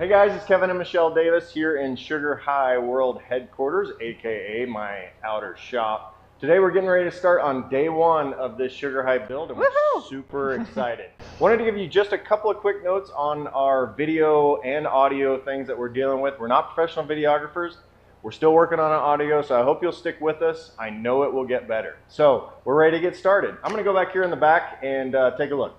Hey guys, it's Kevin and Michelle Davis here in Sugar High World Headquarters, aka my outer shop. Today we're getting ready to start on day one of this Sugar High build, and we're super excited. Wanted to give you just a couple of quick notes on our video and audio things that we're dealing with. We're not professional videographers. We're still working on audio, so I hope you'll stick with us. I know it will get better. So we're ready to get started. I'm gonna go back here in the back and take a look.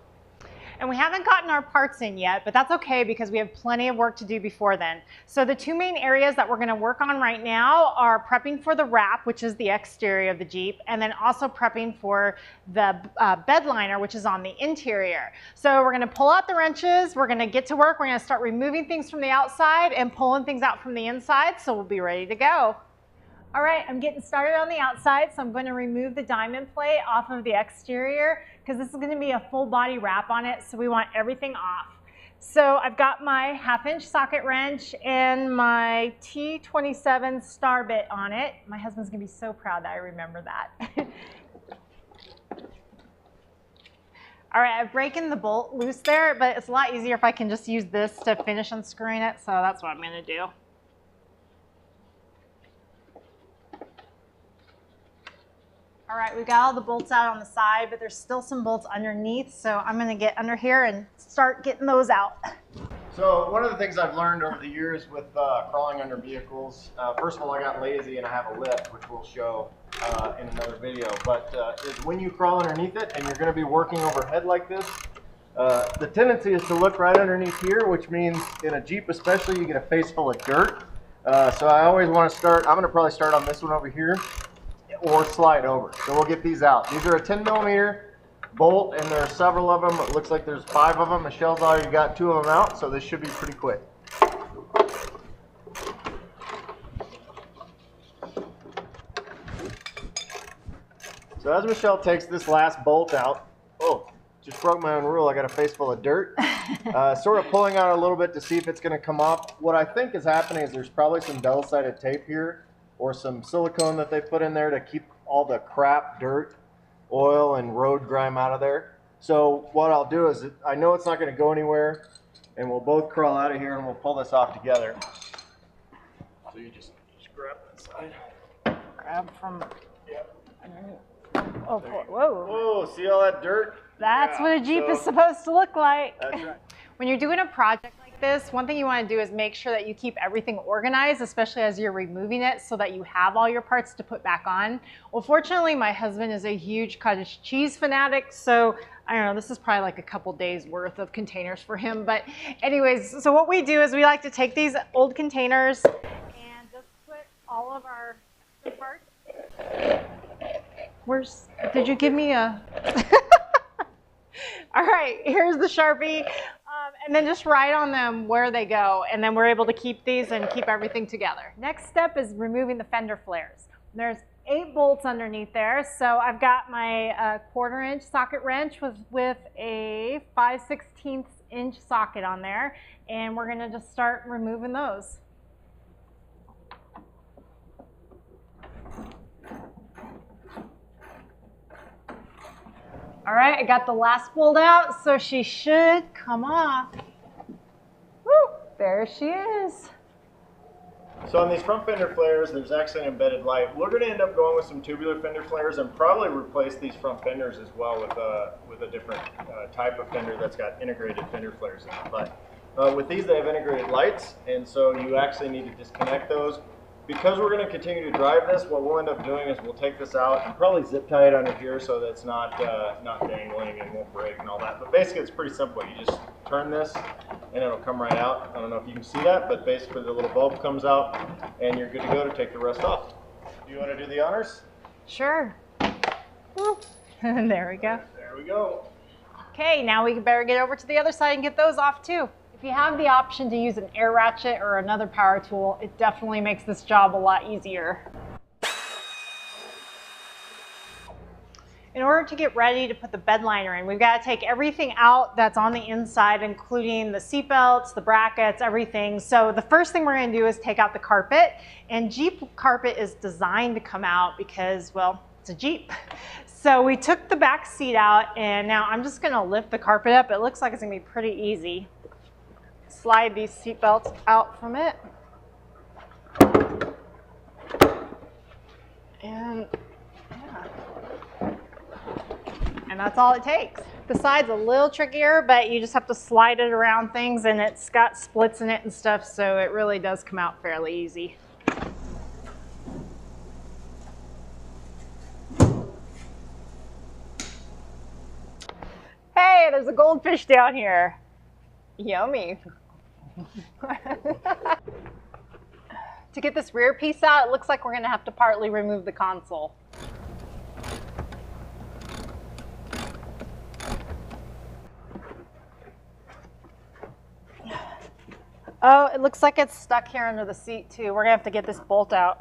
And we haven't gotten our parts in yet, but that's okay because we have plenty of work to do before then. So the two main areas that we're gonna work on right now are prepping for the wrap, which is the exterior of the Jeep, and then also prepping for the bed liner, which is on the interior. So we're gonna pull out the wrenches, we're gonna get to work, we're gonna start removing things from the outside and pulling things out from the inside, so we'll be ready to go. All right, I'm getting started on the outside, so I'm going to remove the diamond plate off of the exterior because this is going to be a full body wrap on it, so we want everything off. So I've got my 1/2-inch socket wrench and my T27 star bit on it. My husband's going to be so proud that I remember that. All right, I've broken the bolt loose there, but it's a lot easier if I can just use this to finish unscrewing it, so that's what I'm going to do. All right, we've got all the bolts out on the side, but there's still some bolts underneath, so I'm gonna get under here and start getting those out. So one of the things I've learned over the years with crawling under vehicles, first of all, I got lazy and I have a lift, which we'll show in another video, but is when you crawl underneath it and you're gonna be working overhead like this, the tendency is to look right underneath here, which means in a Jeep especially, you get a face full of dirt. So I always wanna start, I'm gonna probably start on this one over here, or slide over. So we'll get these out. These are a 10mm bolt, and there are several of them. It looks like there's 5 of them. Michelle's already got 2 of them out, so this should be pretty quick. So as Michelle takes this last bolt out, oh, just broke my own rule. I got a face full of dirt. Sort of pulling out a little bit to see if it's going to come off. What I think is happening is there's probably some double-sided tape here, or some silicone that they put in there to keep all the crap, dirt, oil, and road grime out of there. So what I'll do is, I know it's not going to go anywhere, and we'll both crawl out of here and we'll pull this off together. So you just grab that side. Grab from underneath. Oh, Whoa. whoa. See all that dirt? That's what a Jeep is supposed to look like. That's right. When you're doing a project like this, one thing you want to do is make sure that you keep everything organized, especially as you're removing it, so that you have all your parts to put back on. Well, fortunately, my husband is a huge cottage cheese fanatic, so I don't know, this is probably like a couple days worth of containers for him. But anyways, so what we do is we like to take these old containers and just put all of our parts. Did you give me a... All right, here's the Sharpie, and then just write on them where they go, and then we're able to keep these and keep everything together. Next step is removing the fender flares. There's 8 bolts underneath there, so I've got my 1/4-inch socket wrench with a 5/16 inch socket on there, and we're gonna just start removing those. All right, I got the last bolt out, so she should come off. Woo, there she is. So on these front fender flares, there's actually an embedded light. We're going to end up going with some tubular fender flares and probably replace these front fenders as well with a different type of fender that's got integrated fender flares in it. But with these, they have integrated lights, and so you actually need to disconnect those. Because we're going to continue to drive this, what we'll end up doing is we'll take this out and probably zip tie it under here so that it's not dangling and won't break and all that. But basically, it's pretty simple. You just turn this and it'll come right out. I don't know if you can see that, but basically the little bulb comes out and you're good to go to take the rest off. Do you want to do the honors? Sure. There we go. There we go. Okay, now we better get over to the other side and get those off too. If you have the option to use an air ratchet or another power tool, it definitely makes this job a lot easier. In order to get ready to put the bed liner in, we've got to take everything out that's on the inside, including the seat belts, the brackets, everything. So the first thing we're going to do is take out the carpet, and Jeep carpet is designed to come out because, well, it's a Jeep. So we took the back seat out, and now I'm just going to lift the carpet up. It looks like it's going to be pretty easy. slide these seat belts out from it. And yeah. And that's all it takes. The side's a little trickier, but you just have to slide it around things, and it's got splits in it and stuff, so it really does come out fairly easy. Hey, there's a goldfish down here. Yummy. To get this rear piece out, it looks like we're going to have to partly remove the console. Oh, it looks like it's stuck here under the seat too. We're going to have to get this bolt out.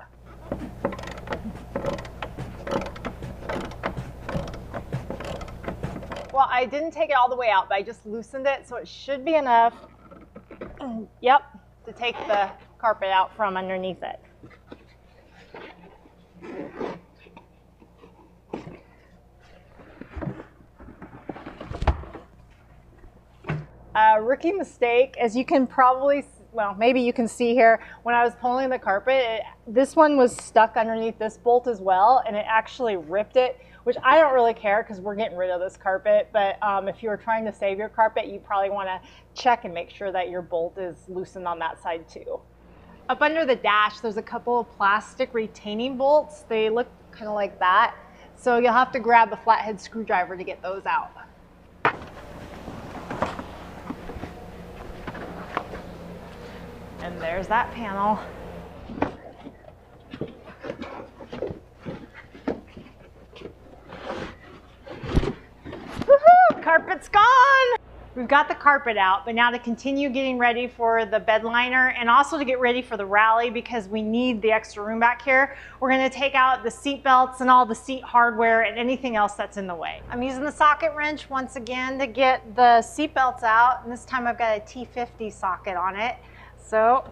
Well, I didn't take it all the way out, but I just loosened it, so it should be enough, yep, to take the carpet out from underneath it. Rookie mistake, as you can probably, well, maybe you can see here, when I was pulling the carpet, this one was stuck underneath this bolt as well, and it actually ripped it, which I don't really care because we're getting rid of this carpet, but if you were trying to save your carpet, you probably want to check and make sure that your bolt is loosened on that side too. Up under the dash, there's a couple of plastic retaining bolts. They look kind of like that, so you'll have to grab the flathead screwdriver to get those out. And there's that panel. Woohoo! Carpet's gone! We've got the carpet out, but now to continue getting ready for the bed liner and also to get ready for the rally because we need the extra room back here, we're going to take out the seat belts and all the seat hardware and anything else that's in the way. I'm using the socket wrench once again to get the seat belts out, and this time I've got a T50 socket on it. So,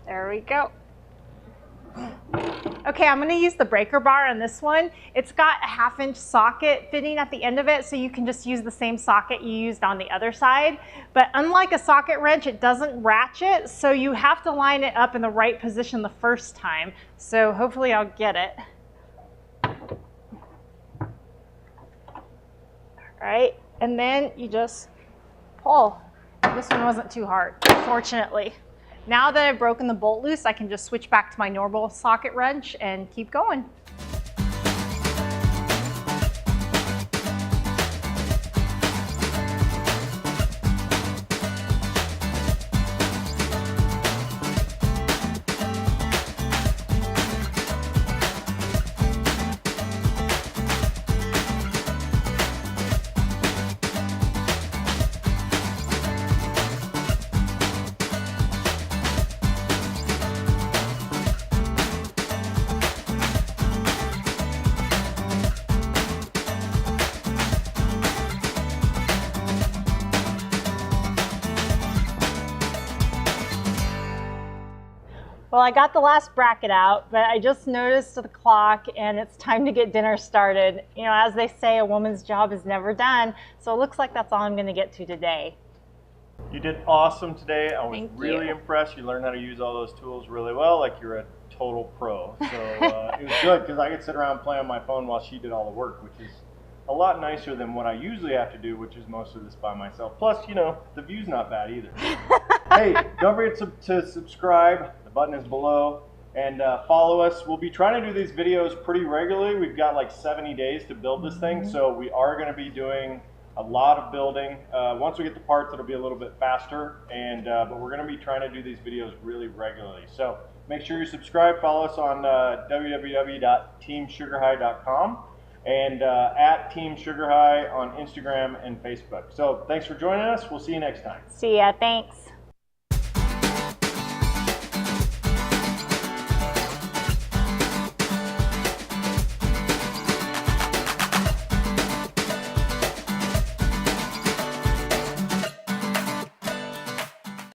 there we go. Okay, I'm going to use the breaker bar on this one. It's got a 1/2-inch socket fitting at the end of it, so you can just use the same socket you used on the other side. But unlike a socket wrench, it doesn't ratchet, so you have to line it up in the right position the first time. So hopefully I'll get it. All right, and then you just pull. This one wasn't too hard, fortunately. Now that I've broken the bolt loose, I can just switch back to my normal socket wrench and keep going. Well, I got the last bracket out, but I just noticed the clock and it's time to get dinner started. You know, as they say, a woman's job is never done. So it looks like that's all I'm going to get to today. You did awesome today. I was Thank really you. impressed. You learned how to use all those tools really well, like you're a total pro. So it was good because I could sit around and play on my phone while she did all the work, which is a lot nicer than what I usually have to do, which is most of this by myself. Plus, you know, the view's not bad either. Hey, don't forget to subscribe. The button is below. And follow us. We'll be trying to do these videos pretty regularly. We've got like 70 days to build this thing, so we are going to be doing a lot of building. Once we get the parts, it'll be a little bit faster, and but we're going to be trying to do these videos really regularly. So make sure you subscribe. Follow us on www.teamsugarhigh.com and at Team Sugar High on Instagram and Facebook. So thanks for joining us. We'll see you next time. See ya. Thanks.